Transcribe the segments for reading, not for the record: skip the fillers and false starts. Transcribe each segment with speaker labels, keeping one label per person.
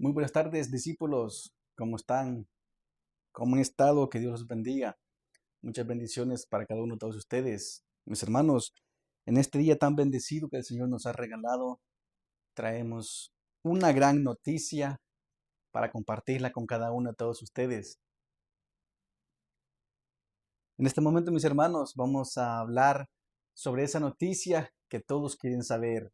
Speaker 1: Muy buenas tardes, discípulos. ¿Cómo están? ¿Cómo han estado? Que Dios los bendiga. Muchas bendiciones para cada uno de todos ustedes. Mis hermanos, en este día tan bendecido que el Señor nos ha regalado, traemos una gran noticia para compartirla con cada uno de todos ustedes. En este momento, mis hermanos, vamos a hablar sobre esa noticia que todos quieren saber.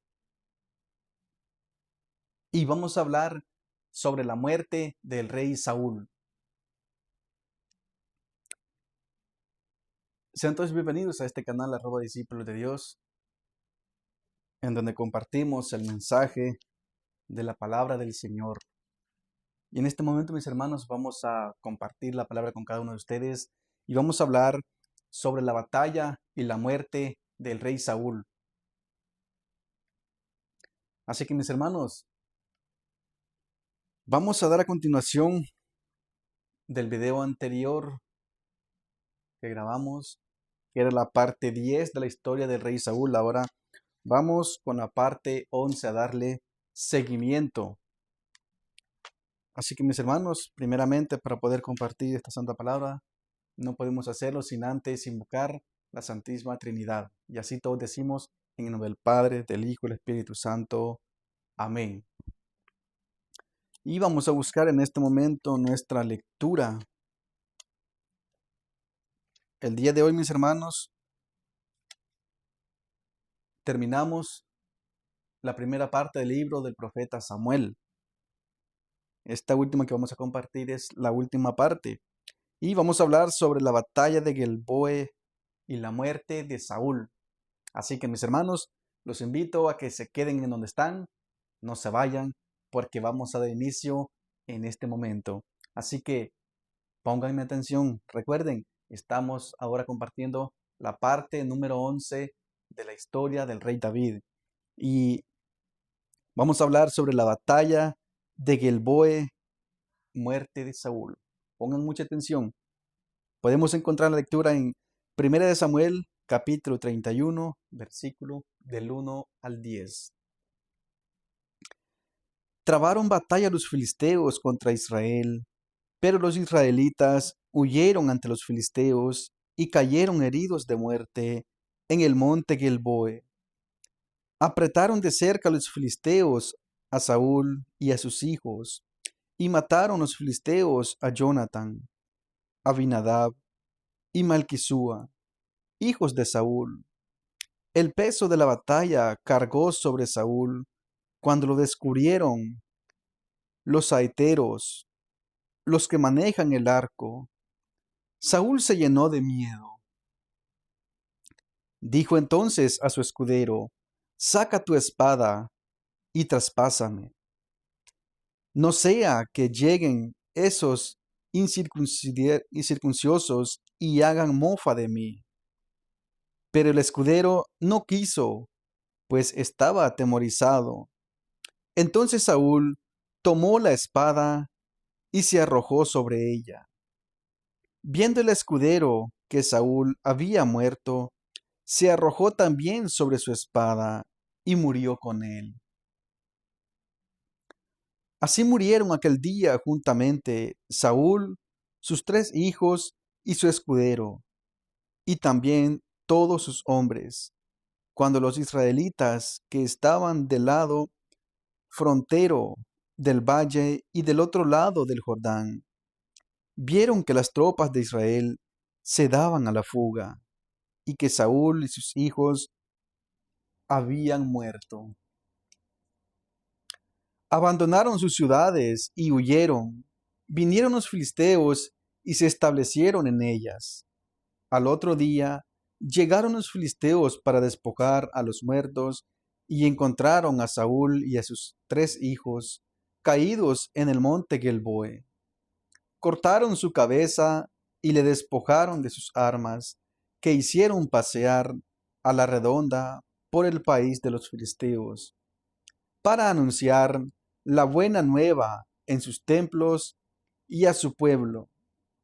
Speaker 1: Y vamos a hablar sobre la muerte del rey Saúl. Sean todos bienvenidos a este canal @discípulos de Dios, en donde compartimos el mensaje de la palabra del Señor. Y en este momento, mis hermanos, vamos a compartir la palabra con cada uno de ustedes y vamos a hablar sobre la batalla y la muerte del rey Saúl. Así que, mis hermanos, vamos a dar a continuación del video anterior que grabamos, que era la parte 10 de la historia del rey Saúl. Ahora vamos con la parte 11 a darle seguimiento. Así que, mis hermanos, primeramente, para poder compartir esta santa palabra, no podemos hacerlo sin antes invocar la Santísima Trinidad. Y así todos decimos, en el nombre del Padre, del Hijo y del Espíritu Santo. Amén. Y vamos a buscar en este momento nuestra lectura. El día de hoy, mis hermanos, terminamos la primera parte del libro del profeta Samuel. Esta última que vamos a compartir es la última parte. Y vamos a hablar sobre la batalla de Gilboa y la muerte de Saúl. Así que, mis hermanos, los invito a que se queden en donde están, no se vayan, porque vamos a dar inicio en este momento. Así que pónganme atención. Recuerden, estamos ahora compartiendo la parte número 11 de la historia del rey David. Y vamos a hablar sobre la batalla de Gilboa, muerte de Saúl. Pongan mucha atención. Podemos encontrar la lectura en 1 de Samuel, capítulo 31, versículo del 1 al 10. Trabaron batalla los filisteos contra Israel, pero los israelitas huyeron ante los filisteos y cayeron heridos de muerte en el monte Gilboa. Apretaron de cerca los filisteos a Saúl y a sus hijos, y mataron los filisteos a Jonatán, Abinadab y Malquisúa, hijos de Saúl. El peso de la batalla cargó sobre Saúl cuando lo descubrieron los saeteros, los que manejan el arco. Saúl se llenó de miedo. Dijo entonces a su escudero: saca tu espada y traspásame. No sea que lleguen esos incircunciosos y hagan mofa de mí. Pero el escudero no quiso, pues estaba atemorizado. Entonces Saúl tomó la espada y se arrojó sobre ella. Viendo el escudero que Saúl había muerto, se arrojó también sobre su espada y murió con él. Así murieron aquel día juntamente Saúl, sus 3 hijos y su escudero, y también todos sus hombres, cuando los israelitas que estaban del lado frontero del valle y del otro lado del Jordán vieron que las tropas de Israel se daban a la fuga y que Saúl y sus hijos habían muerto. Abandonaron sus ciudades y huyeron. Vinieron los filisteos y se establecieron en ellas. Al otro día llegaron los filisteos para despojar a los muertos y encontraron a Saúl y a sus 3 hijos caídos en el monte Gilboa. Cortaron su cabeza y le despojaron de sus armas, que hicieron pasear a la redonda por el país de los filisteos, para anunciar la buena nueva en sus templos y a su pueblo.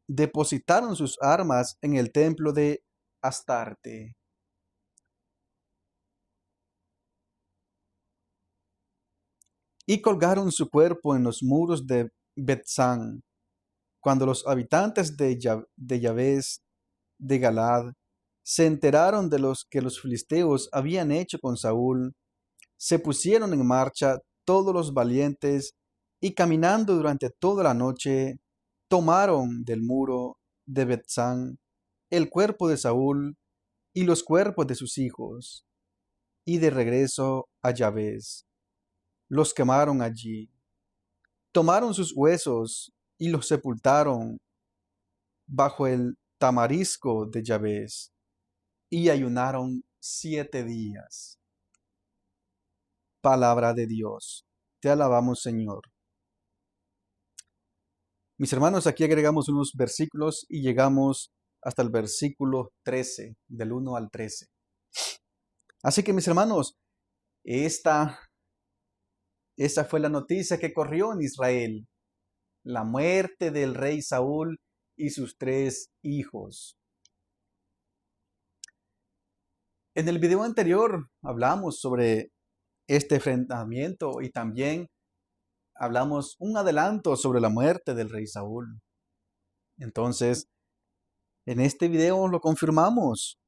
Speaker 1: Depositaron sus armas en el templo de Astarte. y colgaron su cuerpo en los muros de Betzán. Cuando los habitantes de Yabes de Galad se enteraron de los que los filisteos habían hecho con Saúl, se pusieron en marcha todos los valientes y caminando durante toda la noche, tomaron del muro de Betzán el cuerpo de Saúl y los cuerpos de sus hijos, y de regreso a Yabes, los quemaron allí. Tomaron sus huesos y los sepultaron bajo el tamarisco de Yabes, y ayunaron 7 días. Palabra de Dios. Te alabamos, Señor. Mis hermanos, aquí agregamos unos versículos y llegamos hasta el versículo 13, del 1 al 13. Así que, mis hermanos, esta fue la noticia que corrió en Israel: la muerte del rey Saúl y sus 3 hijos. En el video anterior hablamos sobre este enfrentamiento y también hablamos un adelanto sobre la muerte del rey Saúl. Entonces, en este video lo confirmamos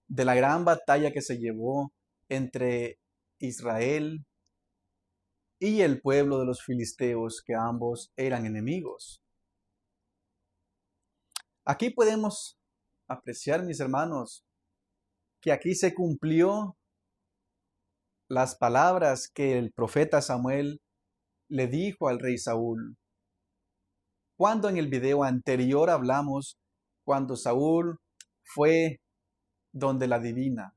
Speaker 1: de la gran batalla que se llevó entre Israel y el pueblo de los filisteos, que ambos eran enemigos. Aquí podemos apreciar, mis hermanos, que aquí se cumplió las palabras que el profeta Samuel le dijo al rey Saúl. Cuando en el video anterior hablamos cuando Saúl fue donde la divina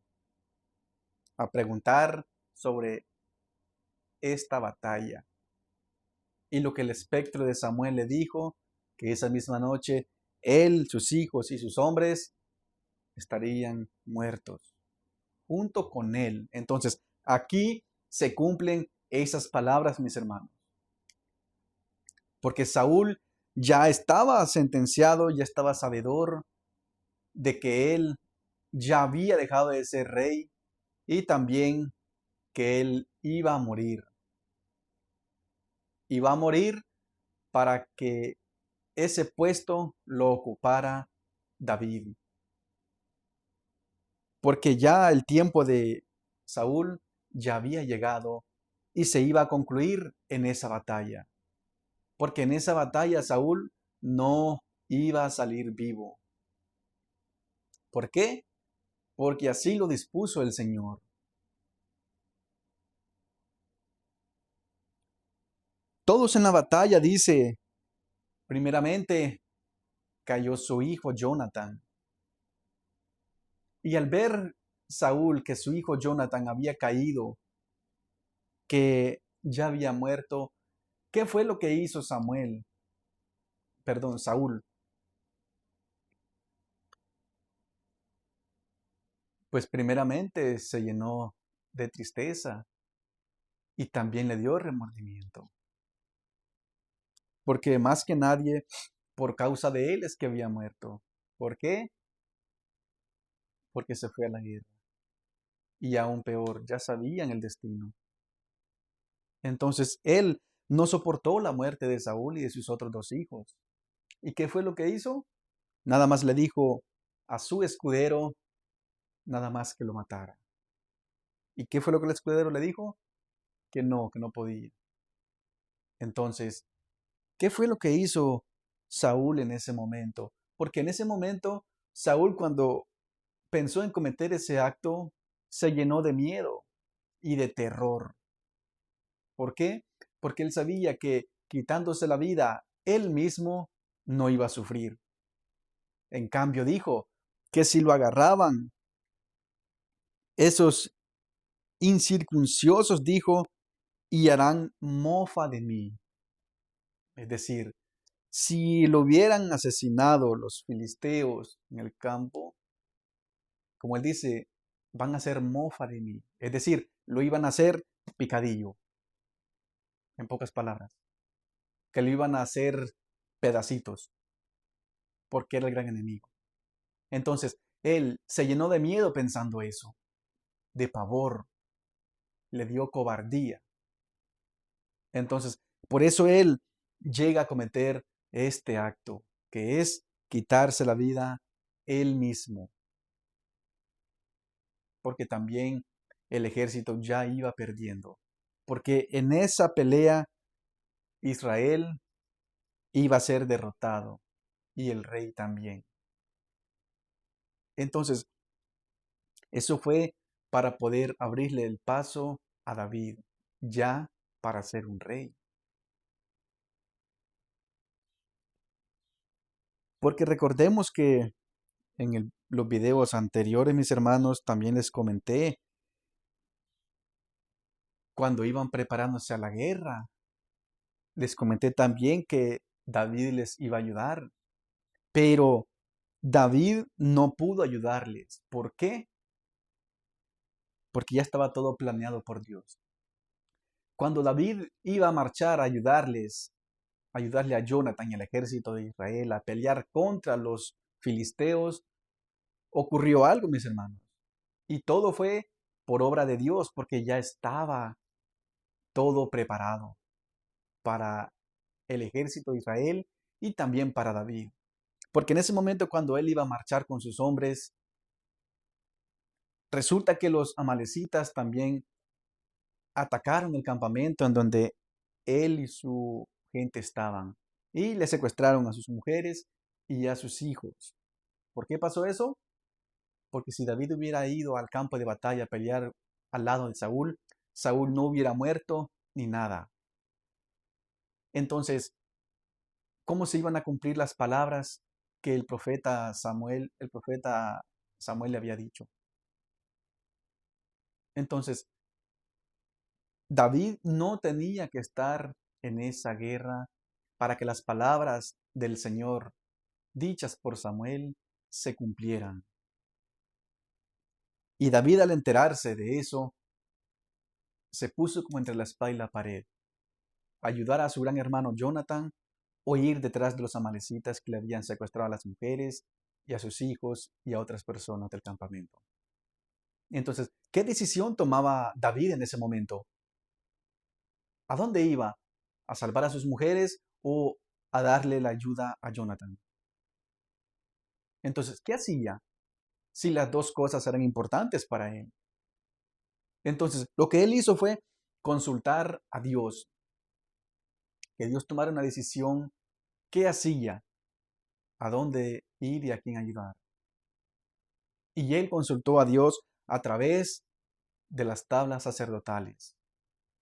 Speaker 1: a preguntar sobre esta batalla, y lo que el espectro de Samuel le dijo, que esa misma noche él, sus hijos y sus hombres estarían muertos junto con él. Entonces, aquí se cumplen esas palabras, mis hermanos, porque Saúl ya estaba sentenciado, ya estaba sabedor de que él ya había dejado de ser rey y también que él iba a morir. Iba a morir para que ese puesto lo ocupara David. Porque ya el tiempo de Saúl ya había llegado y se iba a concluir en esa batalla. Porque en esa batalla Saúl no iba a salir vivo. ¿Por qué? Porque así lo dispuso el Señor. Todos en la batalla, dice, primeramente cayó su hijo Jonathan. Y al ver Saúl que su hijo Jonathan había caído, que ya había muerto, ¿qué fue lo que hizo Saúl? Pues primeramente se llenó de tristeza y también le dio remordimiento. Porque más que nadie, por causa de él es que había muerto. ¿Por qué? Porque se fue a la guerra. Y aún peor, ya sabían el destino. Entonces él no soportó la muerte de Saúl y de sus otros 2 hijos. ¿Y qué fue lo que hizo? Nada más le dijo a su escudero, nada más que lo matara. ¿Y qué fue lo que el escudero le dijo? Que no podía. Entonces, ¿qué fue lo que hizo Saúl en ese momento? Porque en ese momento, Saúl, cuando pensó en cometer ese acto, se llenó de miedo y de terror. ¿Por qué? Porque él sabía que quitándose la vida él mismo no iba a sufrir. En cambio dijo que si lo agarraban, esos incircunciosos, dijo, y harán mofa de mí. Es decir, si lo hubieran asesinado los filisteos en el campo, como él dice, van a hacer mofa de mí. Es decir, lo iban a hacer picadillo, en pocas palabras. Que lo iban a hacer pedacitos, porque era el gran enemigo. Entonces, él se llenó de miedo pensando eso, de pavor. le dio cobardía. Entonces, por eso él llega a cometer este acto, que es quitarse la vida él mismo, porque también el ejército ya iba perdiendo, porque en esa pelea Israel iba a ser derrotado y el rey también. Entonces, eso fue para poder abrirle el paso a David, ya para ser un rey. Porque recordemos que en los videos anteriores, mis hermanos, también les comenté cuando iban preparándose a la guerra. Les comenté también que David les iba a ayudar, pero David no pudo ayudarles. ¿Por qué? Porque ya estaba todo planeado por Dios. Cuando David iba a marchar a ayudarle a Jonathan y al ejército de Israel a pelear contra los filisteos, ocurrió algo, mis hermanos. Y todo fue por obra de Dios, porque ya estaba todo preparado para el ejército de Israel y también para David. Porque en ese momento cuando él iba a marchar con sus hombres, resulta que los amalecitas también atacaron el campamento en donde él y su gente estaban y le secuestraron a sus mujeres y a sus hijos. ¿Por qué pasó eso? Porque si David hubiera ido al campo de batalla a pelear al lado de Saúl, Saúl no hubiera muerto ni nada. Entonces, ¿cómo se iban a cumplir las palabras que el profeta Samuel le había dicho? Entonces, David no tenía que estar en esa guerra para que las palabras del Señor dichas por Samuel se cumplieran. Y David, al enterarse de eso, se puso como entre la espada y la pared, ayudar a su gran hermano Jonathan o ir detrás de los amalecitas que le habían secuestrado a las mujeres y a sus hijos y a otras personas del campamento. Entonces, ¿qué decisión tomaba David en ese momento? ¿A dónde iba? ¿A salvar a sus mujeres o a darle la ayuda a Jonathan? Entonces, ¿qué hacía si las dos cosas eran importantes para él? Entonces, lo que él hizo fue consultar a Dios, que Dios tomara una decisión. ¿Qué hacía? ¿A dónde ir y a quién ayudar? Y él consultó a Dios a través de las tablas sacerdotales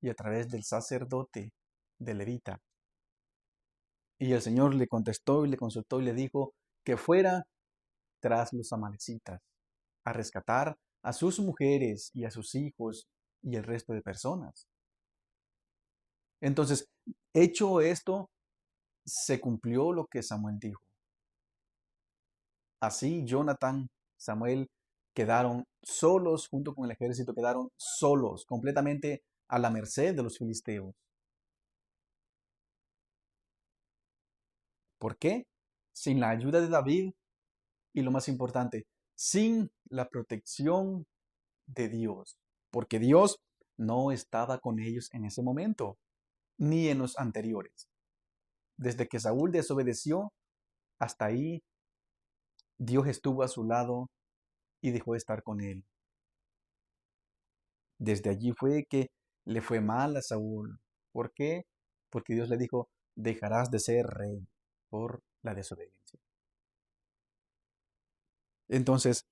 Speaker 1: y a través del sacerdote de Levita. Y el Señor le contestó y le consultó y le dijo que fuera tras los amalecitas a rescatar a sus mujeres y a sus hijos y el resto de personas. Entonces, hecho esto, se cumplió lo que Samuel dijo. Así Jonathan, Samuel quedaron solos junto con el ejército, quedaron solos, completamente a la merced de los filisteos. ¿Por qué? Sin la ayuda de David y lo más importante, sin la protección de Dios, porque Dios no estaba con ellos en ese momento, ni en los anteriores. Desde que Saúl desobedeció, hasta ahí Dios estuvo a su lado y dejó de estar con él. Desde allí fue que le fue mal a Saúl. ¿Por qué? Porque Dios le dijo, dejarás de ser rey por la desobediencia. Entonces,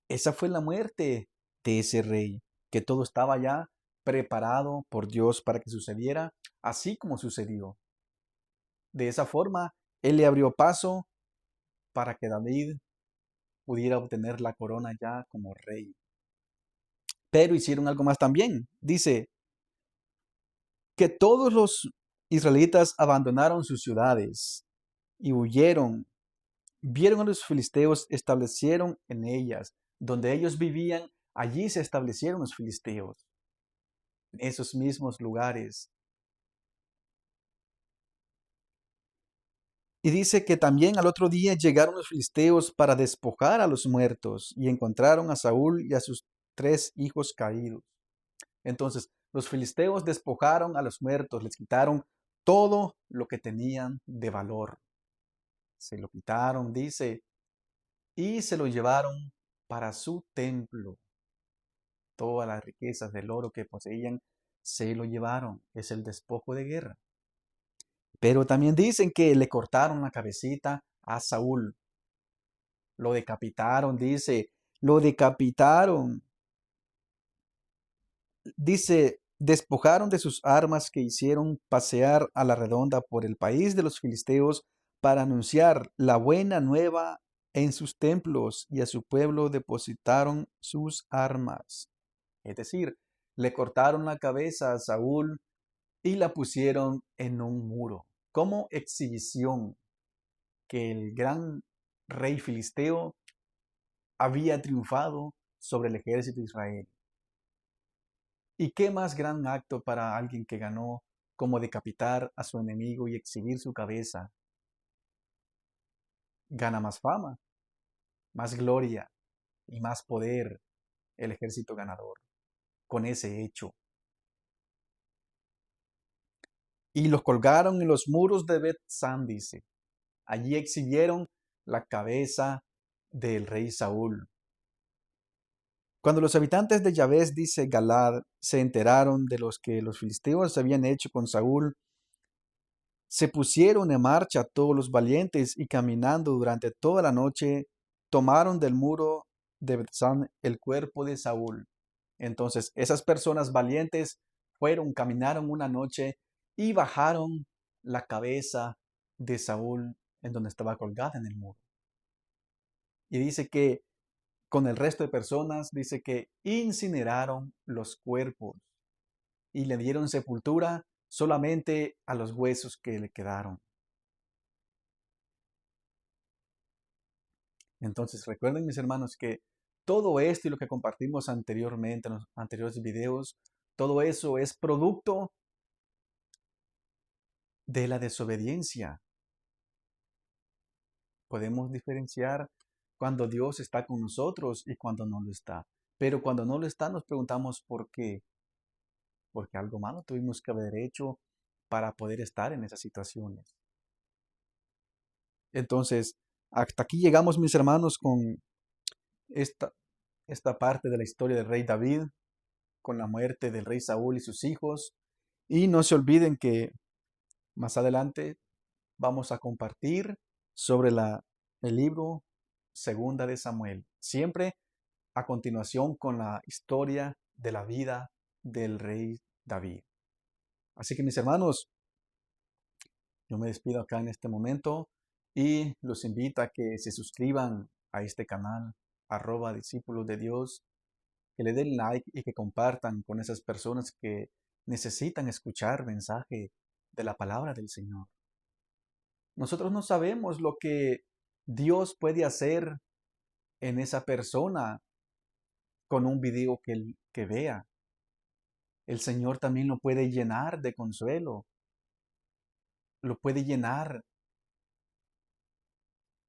Speaker 1: esa fue la muerte de ese rey, que todo estaba ya preparado por Dios para que sucediera, así como sucedió. De esa forma, Él le abrió paso para que David pudiera obtener la corona ya como rey. Pero hicieron algo más también. Dice que todos los israelitas abandonaron sus ciudades y huyeron. Vieron a los filisteos, establecieron en ellas. Donde ellos vivían, allí se establecieron los filisteos. En esos mismos lugares. Y dice que también al otro día llegaron los filisteos para despojar a los muertos y encontraron a Saúl y a sus 3 hijos caídos. Entonces, Los filisteos despojaron a los muertos, les quitaron todo lo que tenían de valor. Se lo quitaron, dice, y se lo llevaron para su templo. Todas las riquezas del oro que poseían se lo llevaron. Es el despojo de guerra. Pero también dicen que le cortaron la cabecita a Saúl. Lo decapitaron, dice, lo decapitaron. Dice, despojaron de sus armas que hicieron pasear a la redonda por el país de los filisteos para anunciar la buena nueva en sus templos, y a su pueblo depositaron sus armas. Es decir, le cortaron la cabeza a Saúl y la pusieron en un muro, como exhibición que el gran rey filisteo había triunfado sobre el ejército de Israel. ¿Y qué más gran acto para alguien que ganó como decapitar a su enemigo y exhibir su cabeza? Gana más fama, más gloria y más poder el ejército ganador con ese hecho. Y los colgaron en los muros de Bet-San, dice. Allí exhibieron la cabeza del rey Saúl. Cuando los habitantes de Yabes, dice Galad, se enteraron de los que los filisteos habían hecho con Saúl, se pusieron en marcha todos los valientes y caminando durante toda la noche, tomaron del muro de Bet-San el cuerpo de Saúl. Entonces esas personas valientes fueron, caminaron una noche y bajaron la cabeza de Saúl en donde estaba colgada en el muro. Y dice que con el resto de personas, dice que incineraron los cuerpos y le dieron sepultura solamente a los huesos que le quedaron. Entonces recuerden, mis hermanos, que todo esto y lo que compartimos anteriormente en los anteriores videos, todo eso es producto de la desobediencia. Podemos diferenciar cuando Dios está con nosotros y cuando no lo está. Pero cuando no lo está, nos preguntamos por qué. Porque algo malo tuvimos que haber hecho para poder estar en esas situaciones. Entonces, hasta aquí llegamos, mis hermanos, con esta, esta parte de la historia del rey David, con la muerte del rey Saúl y sus hijos. Y no se olviden que más adelante vamos a compartir sobre el libro Segunda de Samuel. Siempre a continuación con la historia de la vida del rey David. Así que mis hermanos, yo me despido acá en este momento y los invito a que se suscriban a este canal, @discípulos de Dios, que le den like y que compartan con esas personas que necesitan escuchar mensaje de la palabra del Señor. Nosotros no sabemos lo que Dios puede hacer en esa persona con un video que vea. El Señor también lo puede llenar de consuelo, lo puede llenar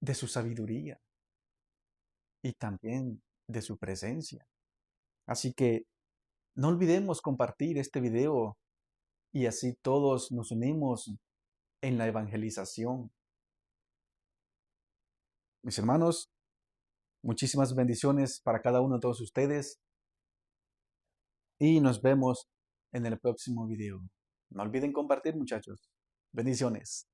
Speaker 1: de su sabiduría y también de su presencia. Así que no olvidemos compartir este video y así todos nos unimos en la evangelización. Mis hermanos, muchísimas bendiciones para cada uno de todos ustedes y nos vemos en el próximo video. No olviden compartir, muchachos. Bendiciones.